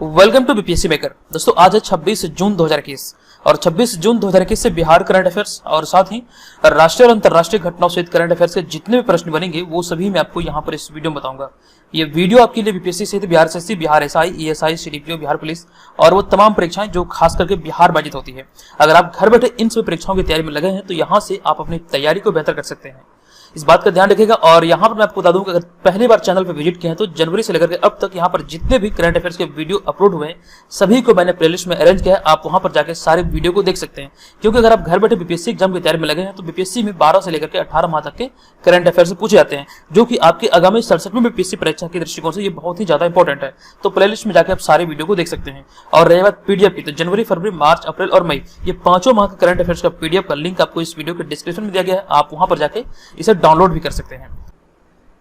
Welcome to BPSC maker. दोस्तों आज है 26 जून 2021 और 26 जून 2021 से बिहार करंट अफेयर्स और साथ ही राष्ट्रीय और अंतर्राष्ट्रीय घटनाओं सहित करंट अफेयर्स के जितने भी प्रश्न बनेंगे वो सभी मैं आपको यहाँ पर इस वीडियो में बताऊंगा। ये वीडियो आपके लिए बीपीएससी सहित Bihar SSC, Bihar SI, ESI, CDPO, Bihar police और वो तमाम परीक्षाएं जो खास करके बिहार बाधित होती है। अगर आप घर बैठे इन सभी परीक्षाओं की तैयारी में लगे हैं तो यहाँ से आप अपनी तैयारी को बेहतर कर सकते हैं। इस बात का ध्यान रखिएगा। और यहाँ पर मैं आपको बता दूं कि अगर पहली बार चैनल पर विजिट किए हैं तो जनवरी से लेकर के अब तक यहाँ पर जितने भी करंट अफेयर्स के वीडियो अपलोड हुए हैं सभी को मैंने प्लेलिस्ट में अरेंज किया है। आप वहां पर जाकर सारे वीडियो को देख सकते हैं, क्योंकि अगर आप घर बैठे बीपीएससी एग्जाम की तैयारी में लगे हैं तो बीपीएससी में 12 से लेकर के 18 माह तक के करंट अफेयर्स पूछे जाते हैं, जो कि आपके आगामी 67वें बीपीएससी परीक्षा के दृष्टिकोण से ये बहुत ही ज्यादा इंपॉर्टेंट है। तो प्लेलिस्ट में जाकर आप सारे वीडियो को देख सकते हैं। और रही बात पीडीएफ की, तो जनवरी, फरवरी, मार्च, अप्रैल और मई ये पांचों माह के करंट अफेयर्स का पीडीएफ का लिंक आपको इस वीडियो के डिस्क्रिप्शन में दिया गया है। आप वहां पर जाके इसे डाउनलोड भी कर सकते हैं।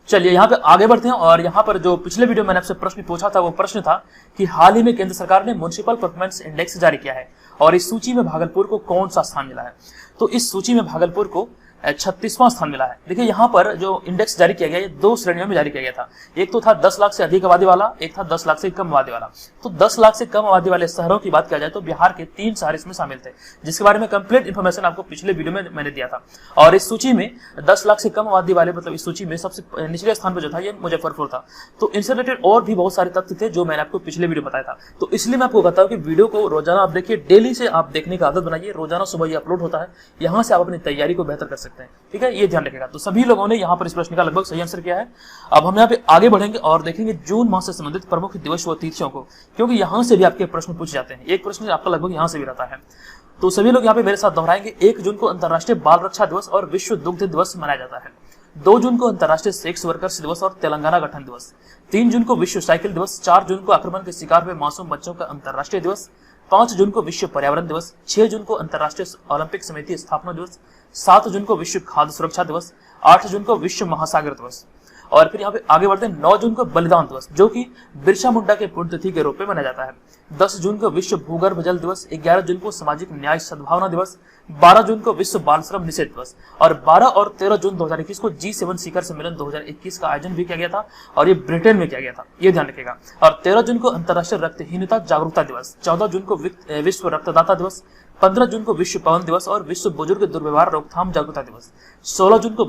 चलिए यहाँ पे आगे बढ़ते हैं। और यहाँ पर जो पिछले वीडियो मैंने आपसे प्रश्न पूछा था वो प्रश्न था कि हाल ही में केंद्र सरकार ने म्युनिसिपल परफॉर्मेंस इंडेक्स जारी किया है और इस सूची में भागलपुर को कौन सा स्थान मिला है। तो इस सूची में भागलपुर को 36वां स्थान मिला है। देखिए यहाँ पर जो इंडेक्स जारी किया गया ये दो श्रेणियों में जारी किया गया था। एक तो था 10 लाख से अधिक आबादी वाला, एक था 10 लाख से कम आबादी वाला। तो 10 लाख से कम आबादी वाले शहरों की बात किया जाए तो बिहार के 3 शहर इसमें शामिल थे, जिसके बारे में कंप्लीट इन्फॉर्मेशन आपको पिछले वीडियो में मैंने दिया था। और इस सूची में 10 लाख से कम आबादी वाले मतलब इस सूची में सबसे निचले स्थान पर जो था ये मुजफ्फरपुर था। तो इनसे रिलेटेड और भी बहुत सारे तथ्य थे जो मैंने आपको पिछले वीडियो बताया था। तो इसलिए मैं आपको बताऊं कि वीडियो को रोजाना आप देखिए, डेली से आप देखने की आदत बनाइए। रोजाना सुबह ये अपलोड होता है, यहाँ से आप अपनी तैयारी को बेहतर कर सकते हैं। ठीक है, ये ध्यान रखेगा। तो सभी लोगों ने यहाँ पर इस प्रश्न का लगभग सही आंसर किया है। अब हम यहाँ पे आगे बढ़ेंगे और देखेंगे जून माह से संबंधित प्रमुख दिवस व तिथियों को, क्योंकि यहाँ से भी आपके प्रश्न पूछे जाते हैं। एक प्रश्न आपका लगभग यहाँ से भी रहता है। तो सभी लोग यहाँ पे मेरे साथ दोहराएंगे। 1 जून को अंतर्राष्ट्रीय बाल रक्षा दिवस और विश्व दुग्ध दिवस मनाया जाता है। 2 जून को अंतर्राष्ट्रीय सेक्स वर्कर्स दिवस और तेलंगाना गठन दिवस। 3 जून को विश्व साइकिल दिवस। 4 जून को आक्रमण के शिकार हुए मासूम बच्चों का अंतर्राष्ट्रीय दिवस। 5 जून को विश्व पर्यावरण दिवस। 6 जून को अंतर्राष्ट्रीय ओलंपिक समिति स्थापना दिवस। 7 जून को विश्व खाद्य सुरक्षा दिवस। 8 जून को विश्व महासागर दिवस। और फिर यहाँ पे आगे बढ़ते हैं 9 जून को बलिदान दिवस, जो कि बिरसा मुंडा के पुण्यतिथि के रूप में मनाया जाता है। 10 जून को विश्व भूगर्भ जल दिवस। 11 जून को सामाजिक न्याय सद्भावना दिवस। 12 जून को विश्व बाल श्रम निषेध दिवस। और 12 और 13 जून 2021 को G7 शिखर सम्मेलन 2021 का आयोजन भी किया गया था और ये ब्रिटेन में किया गया था, ये ध्यान रखिएगा। और 13 जून को अंतर्राष्ट्रीय रक्तहीनता जागरूकता दिवस। 14 जून को विश्व रक्तदाता दिवस। 15 जून को विश्व पवन दिवस और विश्व बुजुर्ग दुर्व्यवहार रोकथाम जागरूकता दिवस। 16 जून को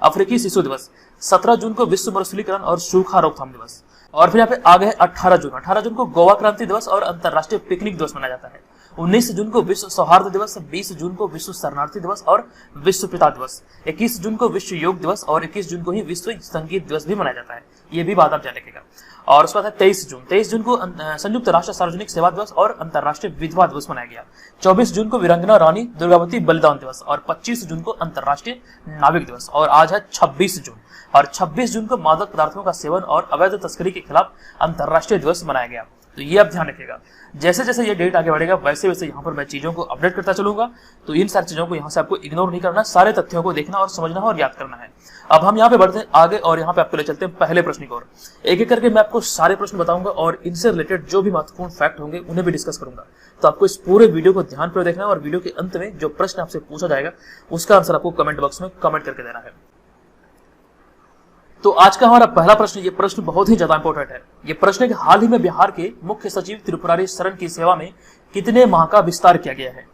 अफ्रीकी शिशु दिवस। 17 जून को विश्व मरुस्थलीकरण और सूखा रोकथाम दिवस। और फिर यहाँ पे आगे है 18 जून को गोवा क्रांति दिवस और अंतर्राष्ट्रीय पिकनिक दिवस मनाया जाता है। 19 जून को विश्व सौहार्द दिवस। 20 जून को विश्व शरणार्थी दिवस और विश्व पिता दिवस। 21 जून को विश्व योग दिवस और 21 जून को ही विश्व संगीत दिवस भी मनाया जाता है। ये भी बात आप ध्यान रखिएगा। और उसके बाद है 23 जून को संयुक्त राष्ट्र सार्वजनिक सेवा दिवस और अंतर्राष्ट्रीय विधवा दिवस मनाया गया। 24 जून को वीरांगना रानी दुर्गावती बलिदान दिवस और 25 जून को अंतर्राष्ट्रीय नाविक दिवस। और आज है 26 जून और 26 जून को मादक पदार्थों का सेवन और अवैध तस्करी के खिलाफ अंतर्राष्ट्रीय दिवस मनाया गया। तो ये आप ध्यान रखिएगा। जैसे जैसे ये डेट आगे बढ़ेगा वैसे वैसे यहाँ पर मैं चीजों को अपडेट करता चलूंगा। तो इन सारी चीजों को यहाँ से आपको इग्नोर नहीं करना, सारे तथ्यों को देखना और समझना और याद करना है। अब हम यहाँ पे बढ़ते हैं आगे और यहाँ पे आपको ले चलते हैं पहले प्रश्न की ओर। एक एक करके मैं आपको सारे प्रश्न बताऊंगा और इनसे रिलेटेड जो भी महत्वपूर्ण फैक्ट होंगे उन्हें भी डिस्कस करूंगा। तो आपको इस पूरे वीडियो को ध्यान पर देखना है और वीडियो के अंत में जो प्रश्न आपसे पूछा जाएगा उसका आंसर आपको कमेंट बॉक्स में कमेंट करके देना है। तो आज का हमारा पहला प्रश्न, ये प्रश्न बहुत ही ज्यादा इंपॉर्टेंट है। ये प्रश्न है कि हाल ही में बिहार के मुख्य सचिव त्रिपुरारी शरण की सेवा में कितने माह का विस्तार किया गया है।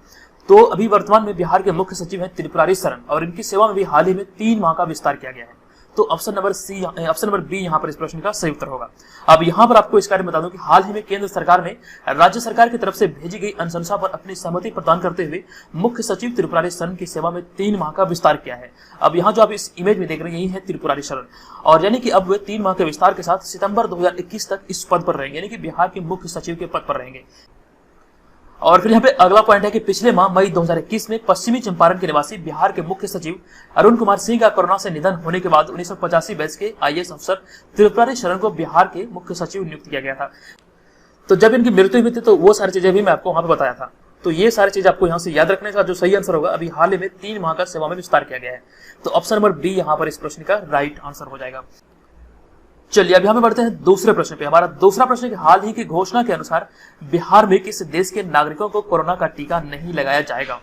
तो अभी वर्तमान में बिहार के मुख्य सचिव हैं त्रिपुरारी शरण और इनकी सेवा में भी हाल ही में 3 माह का विस्तार किया गया है। तो ऑप्शन नंबर बी यहाँ पर इस प्रश्न का सही उत्तर होगा। अब यहाँ पर आपको इस बारे में बता दूं कि हाल ही में केंद्र सरकार ने राज्य सरकार की तरफ से भेजी गई अनुशंसा पर अपनी सहमति प्रदान करते हुए मुख्य सचिव त्रिपुरारी शरण की सेवा में 3 माह का विस्तार किया है। अब यहाँ जो आप इस इमेज में देख रहे हैं यही है त्रिपुरारी शरण, और यानी कि अब वे 3 माह के विस्तार के साथ सितंबर 2021 तक इस पद पर रहेंगे, यानी कि बिहार के मुख्य सचिव के पद पर रहेंगे। और फिर यहाँ पे अगला पॉइंट है कि पिछले माह मई 2021 में पश्चिमी चंपारण के निवासी बिहार के मुख्य सचिव अरुण कुमार सिंह का कोरोना से निधन होने के बाद 1985 बैच के आईएएस अफसर त्रिपुरारी शरण को बिहार के मुख्य सचिव नियुक्त किया गया था। तो जब इनकी मृत्यु हुई थी तो वो सारी चीजें भी मैं आपको वहां पे बताया था। तो ये सारी चीज आपको यहाँ से याद रखने का जो सही आंसर होगा, अभी हाल ही में 3 माह का सेवा में विस्तार किया गया है। तो ऑप्शन नंबर बी यहाँ पर इस प्रश्न का राइट आंसर हो जाएगा। चलिए अभी हम बढ़ते हैं दूसरे प्रश्न पे। हमारा दूसरा प्रश्न है कि हाल ही की घोषणा के अनुसार बिहार में किस देश के नागरिकों को कोरोना का टीका नहीं लगाया जाएगा।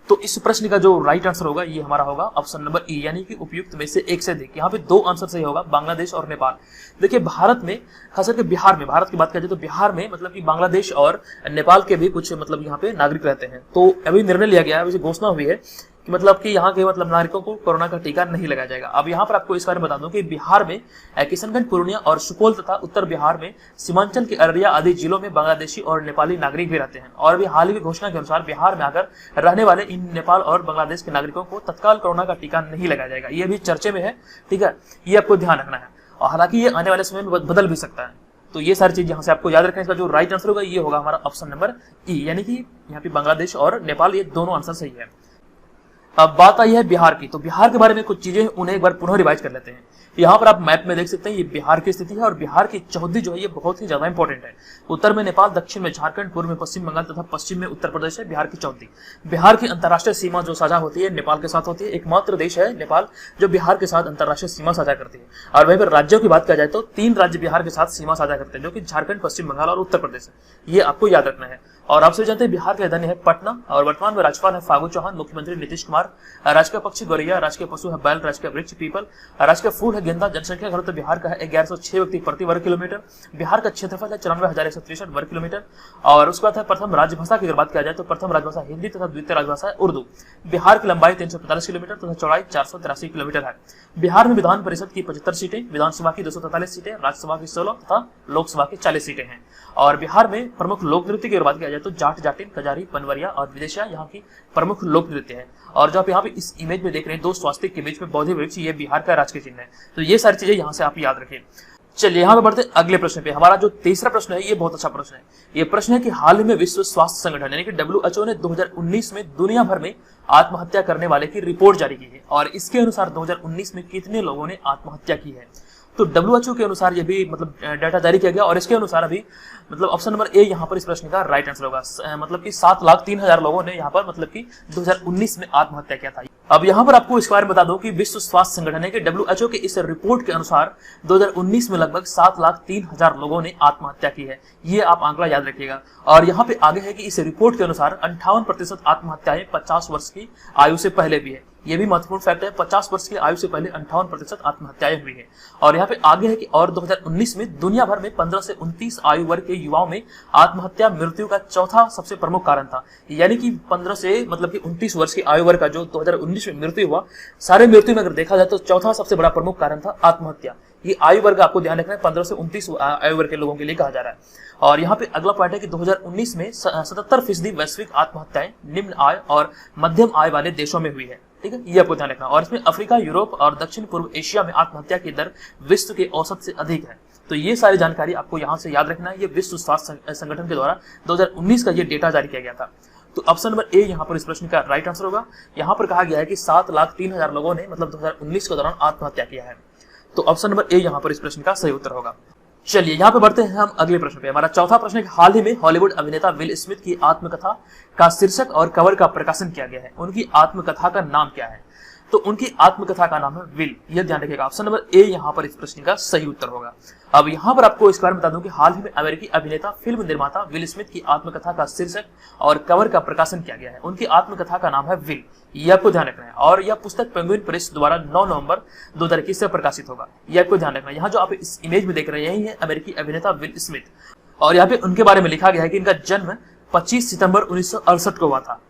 तो इस प्रश्न का जो राइट आंसर होगा ये हमारा होगा ऑप्शन नंबर ई, यानी कि उपयुक्त में से एक से अधिक। यहाँ पे दो आंसर सही होगा, बांग्लादेश और नेपाल। देखिए भारत में, खास करके बिहार में, भारत की बात करें तो बिहार में मतलब कि बांग्लादेश और नेपाल के भी कुछ मतलब यहाँ पे नागरिक रहते हैं। तो अभी निर्णय लिया गया है, अभी घोषणा हुई है कि मतलब कि यहाँ के मतलब नागरिकों को कोरोना का टीका नहीं लगाया जाएगा। अब यहाँ पर आपको इस बारे में बता दूं कि बिहार में किशनगंज, पूर्णिया और सुपौल तथा उत्तर बिहार में सीमांचल के अररिया आदि जिलों में बांग्लादेशी और नेपाली नागरिक भी रहते हैं। और अभी हाल ही की घोषणा के अनुसार बिहार में आकर रहने वाले इन नेपाल और बांग्लादेश के नागरिकों को तत्काल कोरोना का टीका नहीं लगाया जाएगा। ये भी चर्चे में है, ठीक है, ये आपको ध्यान रखना है। और हालांकि ये आने वाले समय में बदल भी सकता है। तो ये सारी चीज यहाँ से आपको याद रखना है। इसका जो राइट आंसर होगा ये होगा हमारा ऑप्शन नंबर ई, यानी कि यहाँ पे बांग्लादेश और नेपाल ये दोनों आंसर सही है। अब बात आई है बिहार की, तो बिहार के बारे में कुछ चीजें उन्हें एक बार पुनः रिवाइज कर लेते हैं। यहाँ पर आप मैप में देख सकते हैं ये बिहार की स्थिति है और बिहार की चौहद्दी जो है ये बहुत ही ज्यादा इंपॉर्टेंट है। उत्तर में नेपाल, दक्षिण में झारखंड, पूर्व में पश्चिम बंगाल तथा पश्चिम में उत्तर प्रदेश है बिहार की चौहद्दी। बिहार की अंतर्राष्ट्रीय सीमा जो साझा होती है नेपाल के साथ होती है। एकमात्र देश है नेपाल जो बिहार के साथ अंतर्राष्ट्रीय सीमा साझा करती है। और वहीं पर राज्यों की बात किया जाए तो 3 राज्य बिहार के साथ सीमा साझा करते हैं, जो कि झारखंड, पश्चिम बंगाल और उत्तर प्रदेश है। ये आपको याद रखना है। और आपसे जानते हैं बिहार की राजधानी है पटना और वर्तमान में राज्यपाल है फागू चौहान, मुख्यमंत्री नीतीश कुमार, राजकीय पक्षी गौरैया, राजकीय पशु है बैल, राजकीय वृक्ष पीपल, राजकीय फूल है गेंदा। जनसंख्या घनत्व बिहार का है 1106 व्यक्ति प्रति वर्ग किलोमीटर। बिहार का क्षेत्रफल है 94,163 वर्ग किलोमीटर। और उसके बाद है प्रथम राजभाषा की अगर बात किया जाए तो प्रथम राजभाषा हिंदी तथा द्वितीय राजभाषा है उर्दू। बिहार की लंबाई 345 किलोमीटर तथा चौड़ाई 483 किलोमीटर है। बिहार में विधान परिषद की 75 सीटें, विधानसभा की 243 सीटें, राज्यसभा की 16 तथा लोकसभा की 40 सीटें हैं। और बिहार में प्रमुख लोक नृत्य की अगर बात किया जाए तो जाट, जाटिन, कजारी, पनवरिया और विदेशिया यहाँ की प्रमुख लोक नृत्य है। और जो आप यहाँ पे इस इमेज में देख रहे हैं 2 स्वास्तिक के बीच में बौद्ध वृक्ष, ये बिहार का राजकीय चिन्ह है। तो ये सारी चीजें यहाँ से आप याद रखें। चलिए यहाँ पे बढ़ते अगले प्रश्न पे। हमारा जो तीसरा प्रश्न है ये बहुत अच्छा प्रश्न है। ये प्रश्न है कि हाल ही में विश्व स्वास्थ्य संगठन यानी कि WHO ने 2019 में दुनिया भर में आत्महत्या करने वाले की रिपोर्ट जारी की है। और इसके अनुसार 2019 में कितने लोगों ने आत्महत्या की है। तो WHO के अनुसार ये भी मतलब डाटा जारी किया गया और इसके अनुसार अभी मतलब ऑप्शन नंबर ए यहाँ पर इस प्रश्न का राइट आंसर होगा। मतलब कि 7,03,000 लोगों ने यहाँ पर मतलब कि 2019 में आत्महत्या किया था। अब यहाँ पर आपको इस बारे में बता दूं कि विश्व स्वास्थ्य संगठन है कि WHO के इस रिपोर्ट के अनुसार 2019 में लगभग 7,03,000 लोगों ने आत्महत्या की है। ये आप आंकड़ा याद रखिएगा। और यहाँ पे आगे है कि इस रिपोर्ट के अनुसार 58% आत्महत्याएं 50 वर्ष की आयु से पहले भी है। ये भी महत्वपूर्ण फैक्ट है, 50 वर्ष की आयु से पहले 58% आत्महत्याएं हुई है। और यहाँ पे आगे है कि और 2019 में दुनिया भर में 15 से 29 आयु वर्ग के युवाओं में आत्महत्या मृत्यु का चौथा सबसे प्रमुख कारण था। यानी कि 15 से मतलब कि 29 वर्ष की आयु वर्ग का जो 2019 में मृत्यु हुआ, सारे मृत्यु में अगर देखा जाए तो चौथा सबसे बड़ा प्रमुख कारण था आत्महत्या। ये आयु वर्ग आपको ध्यान रखना है, 15 से 29 आयु वर्ग के लोगों के लिए कहा जा रहा है। और यहाँ पे अगला पॉइंट है कि 2019 में 77% वैश्विक आत्महत्याएं निम्न आय और मध्यम आय वाले देशों में हुई है। ठीक है, ये आपको ध्यान रखना। और इसमें अफ्रीका, यूरोप और दक्षिण पूर्व एशिया में आत्महत्या की दर विश्व के औसत से अधिक है। तो ये सारी जानकारी आपको यहाँ से याद रखना है। ये विश्व स्वास्थ्य संगठन के द्वारा 2019 का ये डेटा जारी किया गया था। तो ऑप्शन नंबर ए यहाँ पर इस प्रश्न का राइट आंसर होगा। यहाँ पर कहा गया है कि 7,03,000 लोगों ने मतलब 2019 के दौरान आत्महत्या किया है। तो ऑप्शन नंबर ए यहाँ पर इस प्रश्न का सही उत्तर होगा। चलिए यहाँ पे बढ़ते हैं हम अगले प्रश्न पे। हमारा चौथा प्रश्न है कि हाल ही में हॉलीवुड अभिनेता विल स्मिथ की आत्मकथा का शीर्षक और कवर का प्रकाशन किया गया है। उनकी आत्मकथा का नाम क्या है? तो उनकी आत्मकथा का नाम है विल। यह ध्यान रखिएगा, ऑप्शन नंबर ए यहाँ पर इस प्रश्न का सही उत्तर होगा। अब यहाँ पर आपको इस बारे में बता दूं कि हाल ही में अमेरिकी अभिनेता, फिल्म निर्माता विल स्मिथ की आत्मकथा का शीर्षक और कवर का प्रकाशन किया गया है। उनकी आत्मकथा का नाम है विल, यह आपको ध्यान रखना है। और यह पुस्तक पेंगुइन प्रेस द्वारा 9 नवंबर 2021 से प्रकाशित होगा। यह आपको ध्यान रखना है। यहाँ जो आप इस इमेज में देख रहे हैं यही है अमेरिकी अभिनेता विल स्मिथ। और यहाँ पे उनके बारे में लिखा गया है कि इनका जन्म 25 सितंबर 1968 को हुआ था।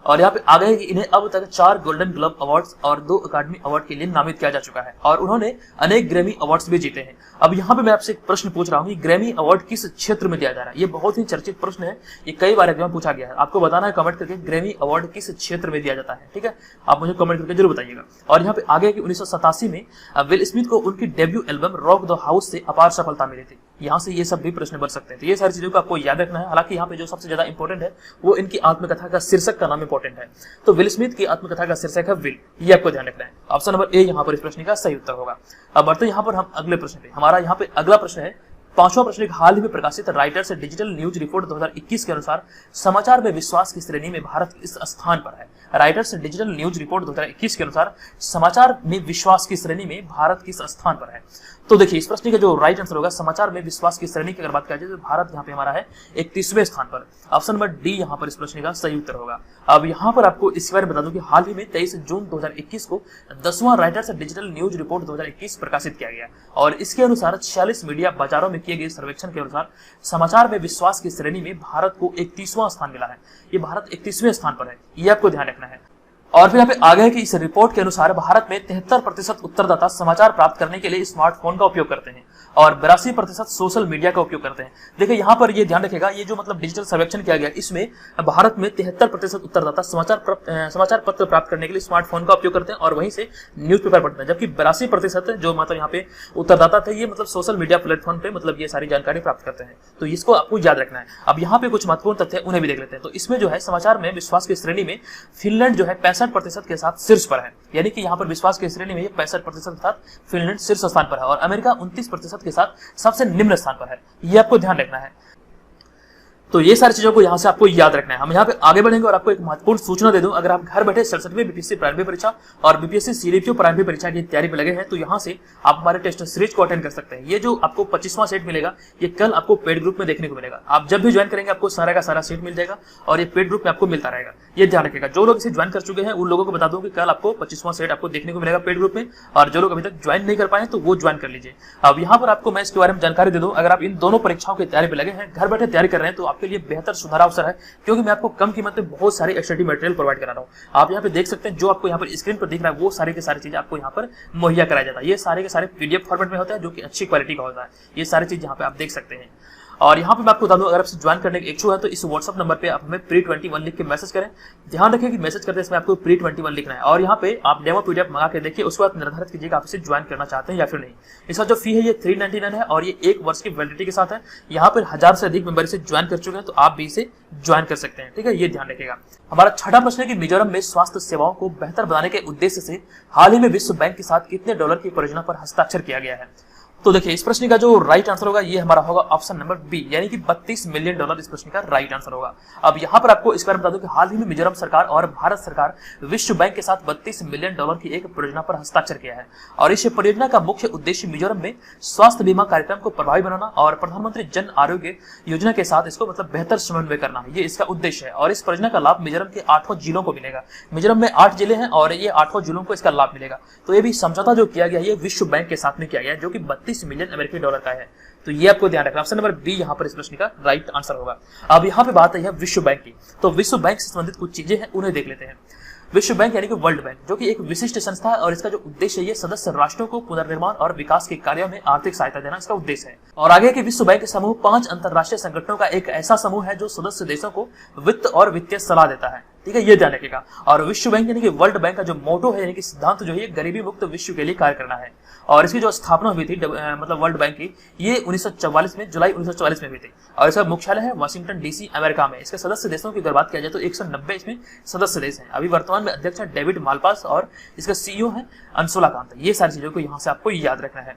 और यहाँ पे आ गए कि इन्हें अब तक 4 गोल्डन ग्लोब अवार्ड्स और 2 अकादमी अवार्ड के लिए नामित किया जा चुका है। और उन्होंने अनेक ग्रैमी अवार्ड्स भी जीते हैं। अब यहाँ पे मैं आपसे एक प्रश्न पूछ रहा हूँ कि ग्रैमी अवार्ड किस क्षेत्र में दिया जा रहा है? ये बहुत ही चर्चित प्रश्न है, ये कई बार एग्जाम पूछा गया है। आपको बताना है कमेंट करके ग्रैमी अवार्ड किस क्षेत्र में दिया जाता है। ठीक है, आप मुझे कमेंट करके जरूर बताइएगा। और यहाँ पे आगे कि 1987 में विल स्मिथ को उनकी debut album rock the house से अपार सफलता मिली थी। यहाँ से ये सब भी प्रश्न बन सकते हैं। तो ये सारी चीजों को आपको याद रखना है। हालांकि यहाँ पे जो सबसे ज्यादा इंपॉर्टेंट है वो इनकी आत्मकथा का शीर्षक का नाम इंपॉर्टेंट है। तो विल स्मिथ की आत्मकथा का शीर्षक है विल, ये आपको ध्यान रखना है। ऑप्शन नंबर ए यहाँ पर इस प्रश्न का सही उत्तर होगा। अब बढ़ते यहाँ पर हम अगले प्रश्न पे। हमारा यहाँ पे अगला प्रश्न है, 5वां प्रश्न, हाल ही में प्रकाशित राइटर्स डिजिटल न्यूज रिपोर्ट 2021 के अनुसार समाचार में विश्वास की श्रेणी में भारत किस स्थान पर है? राइटर्स डिजिटल न्यूज रिपोर्ट 2021 के अनुसार समाचार में विश्वास की श्रेणी में भारत किस स्थान पर है? तो देखिए इस प्रश्न का जो राइट आंसर होगा समाचार में विश्वास की श्रेणी की अगर बात करें तो भारत यहाँ पे हमारा है 31वें स्थान पर। ऑप्शन नंबर डी यहाँ पर इस प्रश्न का सही उत्तर होगा। अब यहाँ पर आपको इस बारे में बता दूं कि हाल ही में 23 जून 2021 को 10वां राइटर्स डिजिटल न्यूज रिपोर्ट 2021 प्रकाशित किया गया और इसके अनुसार 46 मीडिया बाजारों में किए गए सर्वेक्षण के अनुसार समाचार में विश्वास की श्रेणी में भारत को 31वां स्थान मिला है। ये भारत 31वें स्थान पर है, ये आपको ध्यान रखना है। और फिर यहाँ पे आगे है कि इस रिपोर्ट के अनुसार भारत में 73% उत्तरदाता समाचार प्राप्त करने के लिए स्मार्टफोन का उपयोग करते हैं और 82% सोशल मीडिया का उपयोग करते हैं। देखिए यहाँ पर ये ध्यान रखेगा, ये जो मतलब डिजिटल सर्वेक्षण किया गया इसमें भारत में 73% उत्तरदाता समाचार पत्र प्राप्त करने के लिए स्मार्टफोन का उपयोग करते हैं और वहीं से न्यूज़पेपर पढ़ते हैं, जबकि 82% जो मतलब यहाँ पे उत्तरदाता थे ये मतलब सोशल मीडिया प्लेटफॉर्म पे मतलब ये सारी जानकारी प्राप्त करते हैं। तो इसको आपको याद रखना है। अब यहाँ पे कुछ महत्वपूर्ण तथ्य उन्हें भी देख लेते हैं। तो इसमें जो है समाचार में विश्वास की श्रेणी में फिनलैंड जो है 65% के साथ शीर्ष पर है, यानी कि यहाँ पर विश्वास की श्रेणी में 65% के साथ फिनलैंड शीर्ष स्थान पर है और अमेरिका 29% के साथ सबसे निम्न स्थान पर है। ये आपको ध्यान रखना है। तो ये सारी चीजों को यहाँ से आपको याद रखना है। हम यहाँ पे आगे बढ़ेंगे और आपको एक महत्वपूर्ण सूचना दे दूं, अगर आप घर बैठे 67वीं बीपीएससी प्रारंभिक परीक्षा और बीपीएससी सीडीपीओ प्रारंभिक परीक्षा की तैयारी में लगे हैं तो यहाँ से आप हमारे टेस्ट सीरीज को अटेंड कर सकते हैं। ये जो आपको 25वां सेट मिलेगा ये कल आपको पेड ग्रुप में देखने को मिलेगा। आप जब भी ज्वाइन करेंगे आपको सारा का सारा सेट मिल जाएगा और ये पेड ग्रुप में आपको मिलता रहेगा। ये ध्यान रखिएगा। जो लोग इसे ज्वाइन कर चुके हैं उन लोगों को बता दूं कि कल आपको 25वां सेट आपको देखने को मिलेगा पेड ग्रुप में, और जो लोग अभी तक ज्वाइन नहीं कर पाए तो वो ज्वाइन कर लीजिए। अब यहाँ पर आपको मैं इसके बारे में जानकारी दे दूं, अगर आप इन दोनों परीक्षाओं की तैयारी में लगे हैं, घर बैठे तैयारी कर रहे हैं तो आपके लिए बेहतर सुधार अवसर है, क्योंकि मैं आपको कम कीमत में बहुत सारे स्टडी मटेरियल प्रोवाइड करा रहा हूँ। आप यहाँ पे देख सकते हैं जो आपको यहाँ पर स्क्रीन पर दिख रहा है वो सारी की सारी चीजें आपको यहाँ पर मुहैया कराया जाता है। ये सारे के सारे पीडीएफ फॉर्मेट में होता है जो कि अच्छी क्वालिटी का होता है। ये सारी चीज यहाँ पे आप देख सकते हैं। और यहाँ पे मैं आपको बता दूं, अगर आपसे ज्वाइन करने के इच्छुक है तो इस व्हाट्सएप नंबर पे आप हमें pre21 लिख के मैसेज करें। ध्यान रखें कि मैसेज करते समय आपको pre21 लिखना है और यहाँ पे आप डेमो पीडीएफ मंगा के देखिए, उसके बाद निर्धारित कीजिएगा आप इसे ज्वाइन करना चाहते हैं या फिर नहीं। इसका जो फी है ये 399 है और ये 1 वर्ष की वैलिडिटी के साथ है। यहाँ पर 1000 से अधिक मेंबर इसे ज्वाइन कर चुके हैं तो आप भी इसे ज्वाइन कर सकते हैं। ठीक है, ये ध्यान रखिएगा। हमारा छठा प्रश्न है कि मिजोरम में स्वास्थ्य सेवाओं को बेहतर बनाने के उद्देश्य से हाल ही में विश्व बैंक के साथ कितने डॉलर की परियोजना पर हस्ताक्षर किया गया है? तो देखिए इस प्रश्न का जो राइट आंसर होगा ये हमारा होगा ऑप्शन नंबर बी, यानी कि $32 मिलियन इस प्रश्न का राइट आंसर होगा। अब यहाँ पर आपको इस बारे में बता दूं कि हाल ही में मिजोरम सरकार और भारत सरकार विश्व बैंक के साथ $32 मिलियन की एक परियोजना पर हस्ताक्षर किया है और इस परियोजना का मुख्य उद्देश्य मिजोरम में स्वास्थ्य बीमा कार्यक्रम को प्रभावी बनाना और प्रधानमंत्री जन आरोग्य योजना के साथ इसको मतलब बेहतर समन्वय करना, ये इसका उद्देश्य है। और इस परियोजना का लाभ मिजोरम के 8 जिलों को मिलेगा। मिजोरम में 8 जिले हैं और ये 8 जिलों को इसका लाभ मिलेगा। तो ये भी समझौता जो किया गया है ये विश्व बैंक के साथ में किया गया है, जो कि $32 मिलियन अमेरिकी डॉलर का है। तो ये आपको ध्यान रखना। ऑप्शन नंबर बी यहाँ पर इस प्रश्न का राइट आंसर होगा। अब यहाँ पे बात है विश्व बैंक की, तो विश्व बैंक से संबंधित कुछ चीजें हैं उन्हें देख लेते हैं। विश्व बैंक यानी कि वर्ल्ड बैंक, जो कि एक विशिष्ट संस्था है और इसका जो उद्देश्य है ये सदस्य राष्ट्रों को पुनर्निर्माण और विकास के कार्यों में आर्थिक सहायता देना इसका उद्देश्य है। और आगे कि विश्व बैंक समूह 5 अंतरराष्ट्रीय संगठनों का एक ऐसा समूह है जो सदस्य देशों को वित्त और वित्तीय सलाह देता है। ठीक है, ये ध्यान रखिएगा। और विश्व बैंक यानी कि वर्ल्ड बैंक का जो मोटो है यानी कि सिद्धांत जो है गरीबी मुक्त विश्व के लिए कार्य करना है। और इसकी जो स्थापना हुई थी मतलब वर्ल्ड बैंक की ये 1944 में, जुलाई 1944 में हुई थी और इसका मुख्यालय है वाशिंगटन डीसी अमेरिका में। इसके सदस्य देशों की अगर बात किया जाए तो 190 इसमें सदस्य देश हैं। अभी वर्तमान में अध्यक्ष है डेविड मालपास और इसका सीईओ है अंशुला कांत। ये सारी चीजों को यहाँ से आपको याद रखना है।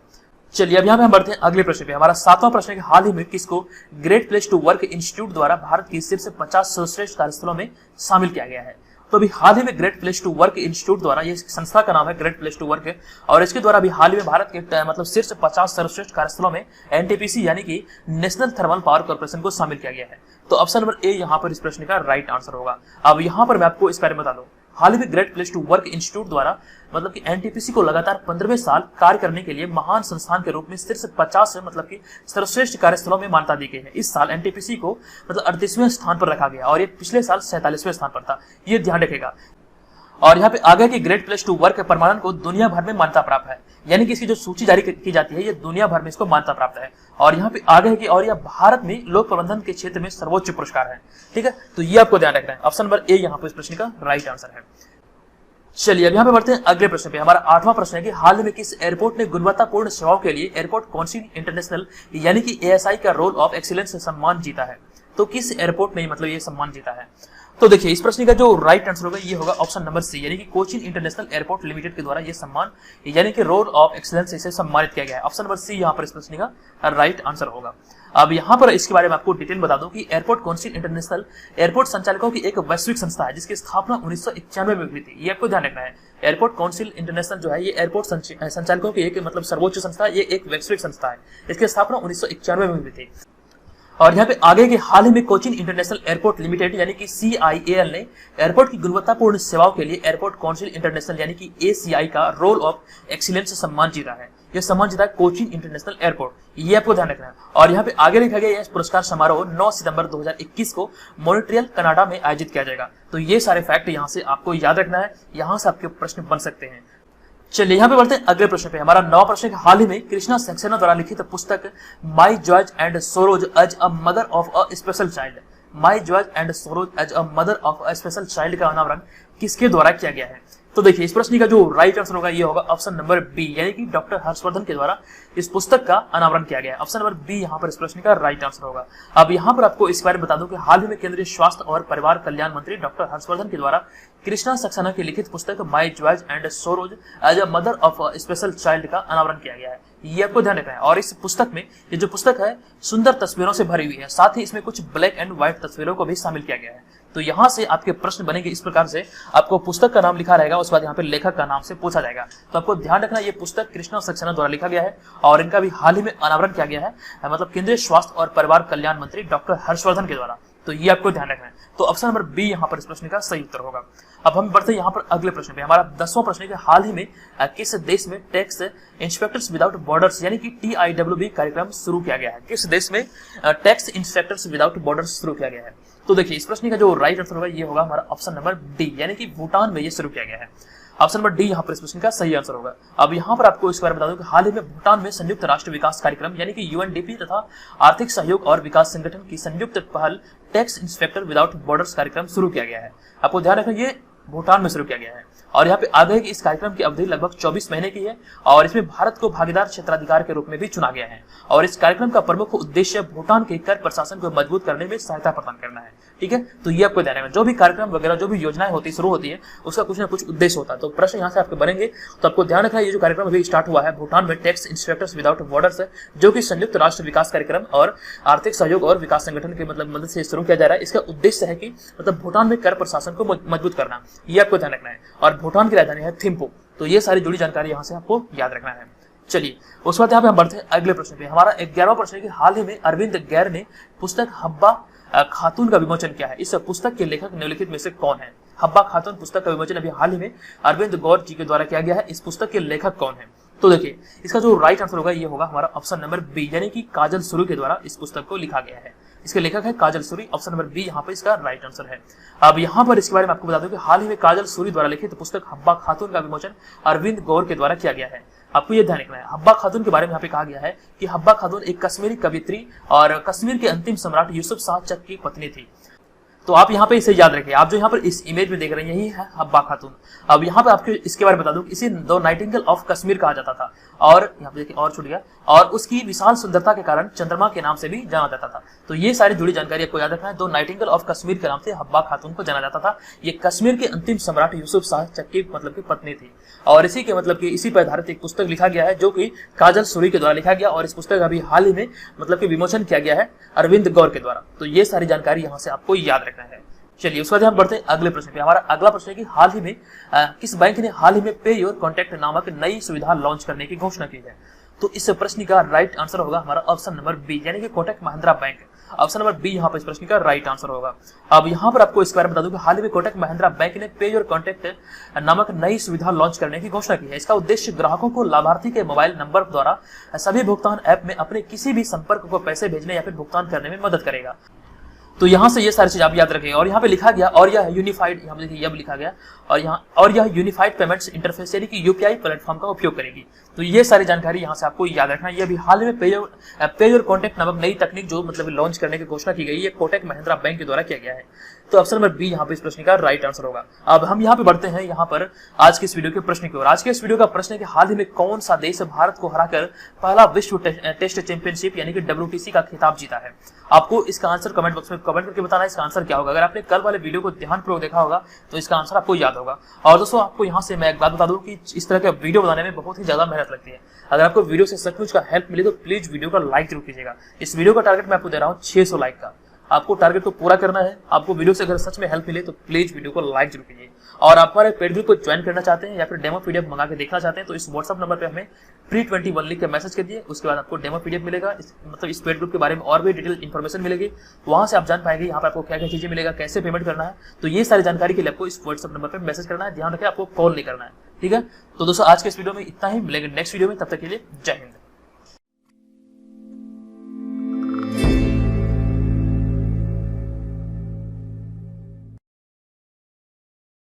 चलिए अब यहाँ पे हम बढ़ते हैं अगले प्रश्न पे। हमारा 7वां प्रश्न है कि हाल ही में किसको great place to work institute द्वारा भारत की शीर्ष 50 सर्वश्रेष्ठ कार्यस्थलों में शामिल किया गया है? तो अभी हाल ही में great place to work institute द्वारा, ये संस्था का नाम है ग्रेट प्लेस टू वर्क है और इसके द्वारा अभी हाल ही में भारत के मतलब शीर्ष 50 सर्वश्रेष्ठ कार्यस्थलों में एनटीपीसी यानी कि नेशनल थर्मल पावर कॉर्पोरेशन को शामिल किया गया है। तो ऑप्शन नंबर ए यहाँ पर इस प्रश्न का राइट आंसर होगा। अब यहाँ पर मैं आपको इस बारे में बता दूं, हाल ही में great place to work institute द्वारा मतलब कि एनटीपीसी को लगातार 15वें साल कार्य करने के लिए महान संस्थान के रूप में शीर्ष 50 मतलब कि सर्वश्रेष्ठ कार्यस्थलों में मान्यता दी गई है। इस साल एनटीपीसी को मतलब 38वें स्थान पर रखा गया और ये पिछले साल 47वें स्थान पर था। ये ध्यान रखेगा। और यहाँ पे आगे की ग्रेट प्लेस टू वर्क प्रमाणन को दुनिया भर में मान्यता प्राप्त है, यानी कि इसकी जो सूची जारी की जाती है ये दुनिया भर में इसको मान्यता प्राप्त है। और यहाँ पे आगे है कि और यह भारत में लोक प्रबंधन के क्षेत्र में सर्वोच्च पुरस्कार है। ठीक है, तो ये आपको ध्यान रखना है। ऑप्शन नंबर ए यहाँ पे इस प्रश्न का राइट आंसर है। चलिए अब यहाँ पे बढ़ते हैं अगले प्रश्न पे। हमारा 8वां प्रश्न है कि हाल ही में किस एयरपोर्ट ने गुणवत्तापूर्ण सेवाओं के लिए एयरपोर्ट काउंसिल इंटरनेशनल यानी कि एएसआई का रोल ऑफ एक्सीलेंस सम्मान जीता है? तो किस एयरपोर्ट ने मतलब ये सम्मान जीता है? तो देखिए इस प्रश्न का जो राइट आंसर होगा ये होगा ऑप्शन नंबर सी, यानी कि कोचीन इंटरनेशनल एयरपोर्ट लिमिटेड के द्वारा ये सम्मान यानी कि रोल ऑफ एक्सीलेंस से सम्मानित किया गया है। ऑप्शन नंबर सी यहाँ पर इस प्रश्न का राइट आंसर होगा। अब यहाँ पर इसके बारे में आपको डिटेल बता दूं कि एयरपोर्ट काउंसिल इंटरनेशनल एयरपोर्ट संचालकों की एक वैश्विक संस्था है जिसकी स्थापना 1991 में हुई थी। ये आपको ध्यान रखना है। एयरपोर्ट काउंसिल इंटरनेशनल जो है ये एयरपोर्ट संचालकों की एक मतलब सर्वोच्च संस्था, ये एक वैश्विक संस्था है। इसकी स्थापना 1991 में हुई थी। और यहाँ पे आगे के हाल ही में कोचीन इंटरनेशनल एयरपोर्ट लिमिटेड यानी कि CIAL ने एयरपोर्ट की गुणवत्तापूर्ण सेवाओं के लिए एयरपोर्ट काउंसिल इंटरनेशनल यानी कि ACI का रोल ऑफ एक्सीलेंस सम्मान जीता है। यह सम्मान जीता है कोचीन इंटरनेशनल एयरपोर्ट, ये आपको ध्यान रखना है। और यहाँ पे आगे लिखा गया यह पुरस्कार समारोह 9 सितंबर 2021 को मॉन्ट्रियल कनाडा में आयोजित किया जाएगा। तो ये सारे फैक्ट यहाँ से आपको याद रखना है, यहाँ से आपके प्रश्न बन सकते हैं। चलिए यहाँ पे बढ़ते हैं अगले प्रश्न पे। हमारा 9वां प्रश्न हाल ही में कृष्णा सक्सेना द्वारा लिखित पुस्तक माई जॉर्ज and sorrows as a mother of a special child, my जॉर्ज and sorrows as a mother of a special child का अनावरण किसके द्वारा किया गया है? तो देखिए इस प्रश्न का जो राइट आंसर होगा ये होगा ऑप्शन नंबर बी, यानी कि डॉक्टर हर्षवर्धन के द्वारा इस पुस्तक का अनावरण किया गया है। ऑप्शन नंबर बी यहाँ पर इस प्रश्न का राइट आंसर होगा। अब यहाँ पर आपको इस बारे में बता दूं कि हाल ही में केंद्रीय स्वास्थ्य और परिवार कल्याण मंत्री डॉक्टर हर्षवर्धन के द्वारा कृष्णा सक्सेना की लिखित पुस्तक माई जॉर्ज and sorrows as a mother of a special child का अनावरण किया गया है। ये आपको ध्यान रखना है। और इस पुस्तक में ये जो पुस्तक है सुंदर तस्वीरों से भरी हुई है, साथ ही इसमें कुछ ब्लैक एंड व्हाइट तस्वीरों को भी शामिल किया गया है। तो यहाँ से आपके प्रश्न बनेंगे इस प्रकार से, आपको पुस्तक का नाम लिखा रहेगा, उसके बाद यहाँ पे लेखक का नाम से पूछा जाएगा। तो आपको ध्यान रखना ये पुस्तक कृष्णा सक्सेना द्वारा लिखा गया है और इनका भी हाल ही में अनावरण किया गया है, मतलब केंद्रीय स्वास्थ्य और परिवार कल्याण मंत्री डॉक्टर हर्षवर्धन के द्वारा। तो ये आपको ध्यान रखना है। तो ऑप्शन नंबर बी यहाँ पर इस प्रश्न का सही उत्तर होगा। अब हम बढ़ते हैं यहाँ पर अगले प्रश्न पे। हमारा 10वां प्रश्न है कि हाल ही में किस देश में टैक्स इंस्पेक्टर्स विदाउट बॉर्डर्स यानी कि TIWB कार्यक्रम शुरू किया गया है? किस देश में टैक्स इंस्पेक्टर्स विदाउट बॉर्डर्स शुरू किया गया है? तो देखिए इस प्रश्न का जो राइट आंसर होगा ये होगा हमारा ऑप्शन नंबर डी, यानी कि भूटान में ये शुरू किया गया है। ऑप्शन नंबर डी यहाँ पर इस प्रश्न का सही आंसर होगा। अब यहाँ पर आपको इस बारे में बता दूं कि हाल ही में भूटान में संयुक्त राष्ट्र विकास कार्यक्रम यानी कि UNDP तथा आर्थिक सहयोग और विकास संगठन की संयुक्त पहल टैक्स इंस्पेक्टर विदाउट बॉर्डर्स कार्यक्रम शुरू किया गया है। आपको ध्यान रखना ये भूटान में शुरू किया गया है। और यहाँ पे आगे है कि इस कार्यक्रम की अवधि लगभग 24 महीने की है और इसमें भारत को भागीदार क्षेत्राधिकार के रूप में भी चुना गया है। और इस कार्यक्रम का प्रमुख उद्देश्य भूटान के कर प्रशासन को मजबूत करने में सहायता प्रदान करना है। ठीक है, तो ये आपको ध्यान रखना। जो भी कार्यक्रम वगैरह जो भी योजनाएं होती शुरू होती है उसका कुछ ना कुछ उद्देश्य होता है। तो प्रश्न यहाँ से आपके बनेंगे, तो आपको ध्यान रखना ये जो कार्यक्रम अभी स्टार्ट हुआ है भूटान में टैक्स इंस्पेक्टर्स विदाउट बॉर्डर्स है, जो कि संयुक्त राष्ट्र विकास कार्यक्रम और आर्थिक सहयोग और विकास संगठन के मतलब मदद से शुरू किया जा रहा है। इसका उद्देश्य है कि मतलब भूटान में कर प्रशासन को मजबूत करना, ये आपको ध्यान रखना है। और भूटान की राजधानी है थिम्पू। तो ये सारी जुड़ी जानकारी यहाँ से आपको याद रखना है। चलिए उसके बाद यहाँ पे हम बढ़ते हैं अगले प्रश्न पे। हमारा 11वां प्रश्न है कि हाल ही में अरविंद गैर ने पुस्तक हब्बा खातून का विमोचन किया है। इस पुस्तक के लेखक निम्नलिखित में से कौन है? हब्बा खातून पुस्तक का विमोचन अभी हाल ही में अरविंद गौर जी के द्वारा किया गया है। इस पुस्तक के लेखक कौन है? तो देखिए इसका जो राइट आंसर होगा ये होगा हमारा ऑप्शन नंबर बी, यानी कि काजल सूरी के द्वारा इस पुस्तक को लिखा गया है। इसके लेखक है काजल सूरी। ऑप्शन नंबर बी यहाँ पर इसका राइट आंसर है। अब यहाँ पर इसके बारे में आपको बता दूं कि हाल ही में काजल सूरी द्वारा लिखित पुस्तक हब्बा खातून का विमोचन अरविंद गौर के द्वारा किया गया है। आपको ये ध्यान रखना है। हब्बा खातून के बारे में यहाँ पे कहा गया है कि हब्बा खातून एक कश्मीरी कवित्री और कश्मीर के अंतिम सम्राट यूसुफ शाह चक की पत्नी थी। तो आप यहाँ पे इसे याद रखिए। आप जो यहाँ पर इस इमेज में देख रहे हैं यही है हब्बा खातून। अब यहाँ पे आपको इसके बारे में बता दूं कि इसे द नाइटिंगेल ऑफ कश्मीर कहा जाता था और यहाँ पे देखिए और छूट गया, और उसकी विशाल सुंदरता के कारण चंद्रमा के नाम से भी जाना जाता था। तो ये सारी जुड़ी जानकारी आपको याद रखना है। द नाइटिंगेल ऑफ कश्मीर के नाम से हब्बा खातून को जाना जाता था। ये कश्मीर के अंतिम सम्राट यूसुफ शाह चक की मतलब की पत्नी थी और इसी के मतलब की इसी पर आधारित एक पुस्तक लिखा गया है जो कि काजल सूरी के द्वारा लिखा गया और इस पुस्तक अभी हाल ही में मतलब की विमोचन किया गया है अरविंद गौर के द्वारा। तो ये सारी जानकारी यहाँ से आपको याद रखना है। चलिए उसके बाद हम बढ़ते हैं अगले प्रश्न पे। हमारा अगला प्रश्न है कि हाल ही में किस बैंक ने हाल ही में पे योर कॉन्टैक्ट नामक नई सुविधा लॉन्च करने की घोषणा की है? तो इस प्रश्न का राइट आंसर होगा हमारा ऑप्शन नंबर बी, यानी कि Kotak Mahindra bank. Option number B यहाँ पर इस प्रश्न का राइट आंसर होगा। अब यहाँ पर आपको इस बारे में बता दूं कि हाल ही में कोटक महिंद्रा बैंक ने पे योर कॉन्टैक्ट नामक नई सुविधा लॉन्च करने की घोषणा की है। इसका उद्देश्य ग्राहकों को लाभार्थी के मोबाइल नंबर द्वारा सभी भुगतान ऐप में अपने किसी भी संपर्क को पैसे भेजने या फिर भुगतान करने में मदद करेगा। तो यहाँ से ये सारी चीज आप याद रखें। और यहाँ पे लिखा गया और यह यूनिफाइड, यहाँ पे देखिए यह लिखा गया और यह यूनिफाइड पेमेंट्स इंटरफेस यानी कि यूपीआई प्लेटफॉर्म का उपयोग करेगी। तो ये सारी जानकारी यहाँ से आपको याद रखना है। ये भी हाल में पे योर कॉन्टैक्ट नामक नई तकनीक जो मतलब लॉन्च करने की घोषणा की गई है कोटक महिंद्रा बैंक के द्वारा किया गया है। तो ऑप्शन नंबर बी यहाँ पे इस प्रश्न का राइट आंसर होगा। अब हम यहाँ पे बढ़ते हैं यहाँ पर आज के इस वीडियो के प्रश्न की ओर। आज के इस वीडियो का प्रश्न है कि हाल ही में कौन सा देश भारत को हराकर पहला विश्व टेस्ट चैंपियनशिप यानी कि WTC का खिताब जीता है। आपको इसका आंसर कमेंट बॉक्स में कमेंट करके बताना है इसका आंसर क्या होगा। अगर आपने कल वाले वीडियो को ध्यानपूर्वक देखा होगा तो इसका आंसर आपको याद होगा। और दोस्तों आपको यहाँ से मैं एक बात बता दूं कि इस तरह के वीडियो बनाने में बहुत ही ज्यादा मेहनत लगती है। अगर आपको वीडियो से सचमुच का हेल्प मिले तो प्लीज वीडियो का लाइक जरूर कीजिएगा। इस वीडियो का टारगेट मैं आपको दे रहा हूँ 600 लाइक का। आपको टारगेट को पूरा करना है। आपको वीडियो से अगर सच में हेल्प मिले तो प्लीज वीडियो को लाइक जरूर कीजिए। और आप हमारे पेड ग्रुप को ज्वाइन करना चाहते हैं या फिर डेमो पीडीएफ मंगा के देखना चाहते हैं तो इस व्हाट्सएप नंबर पे हमें pre21 लिख के मैसेज कर दिए। उसके बाद आपको डेमो पीडीएफ मिलेगा। मतलब इस पेड ग्रुप के बारे में और भी डिटेल इन्फॉर्मेशन मिलेगी। वहां से आप जान पाएंगे यहाँ पे आपको क्या क्या चीजें मिलेगा, कैसे पेमेंट करना है। तो ये सारी जानकारी के लिए आपको इस व्हाट्सएप नंबर पर मैसेज करना है। ध्यान रखें आपको कॉल नहीं करना है। ठीक है, तो दोस्तों आज के इस वीडियो में इतना ही। मिलेंगे नेक्स्ट वीडियो में, तब तक के लिए जय हिंद।